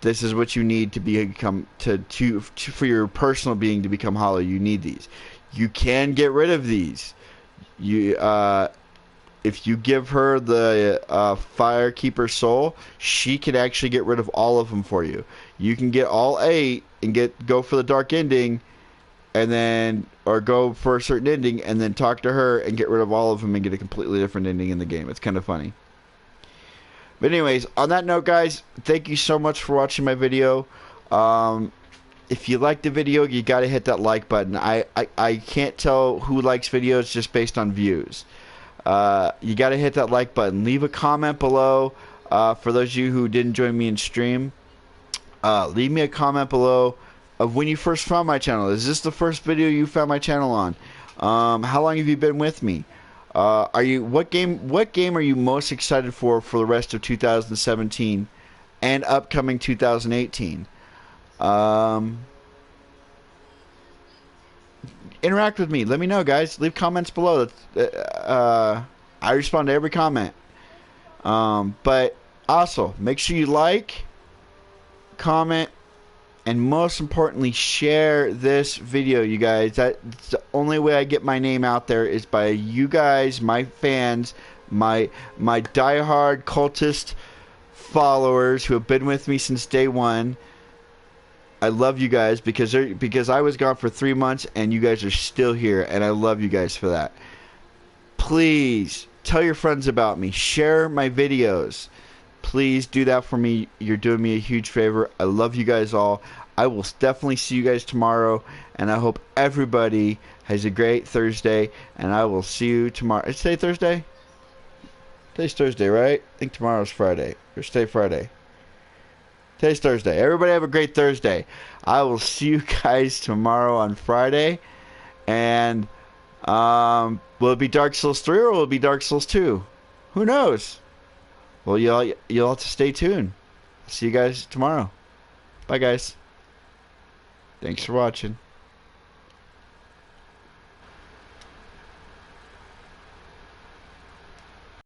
This is what you need to become for your personal being to become hollow. You need these. You can get rid of these. If you give her the Firekeeper soul, she can actually get rid of all of them for you. You can get all 8 and go for the dark ending, and then or go for a certain ending, and then talk to her and get rid of all of them and get a completely different ending in the game. It's kind of funny. But anyways, on that note, guys, thank you so much for watching my video. If you liked the video, you got to hit that like button. I can't tell who likes videos just based on views. You got to hit that like button. Leave a comment below. For those of you who didn't join me in stream, leave me a comment below of when you first found my channel. Is this the first video you found my channel on? How long have you been with me? What game are you most excited for the rest of 2017 and upcoming 2018? Interact with me. Let me know, guys. Leave comments below. I respond to every comment. But also, make sure you like, comment, and most importantly, share this video, you guys. That's the only way I get my name out there is by you guys, my fans, my diehard cultist followers who have been with me since day one. I love you guys because I was gone for 3 months and you guys are still here, and I love you guys for that. Please tell your friends about me. Share my videos. Please do that for me. You're doing me a huge favor. I love you guys all. I will definitely see you guys tomorrow, and I hope everybody has a great Thursday, and I will see you tomorrow. Is today Thursday? Today's Thursday, right? I think tomorrow's Friday. Or today Friday. Today's Thursday. Everybody have a great Thursday. I will see you guys tomorrow on Friday. And will it be Dark Souls 3 or will it be Dark Souls 2? Who knows? Well, you'll have to stay tuned. See you guys tomorrow. Bye, guys. Thanks for watching.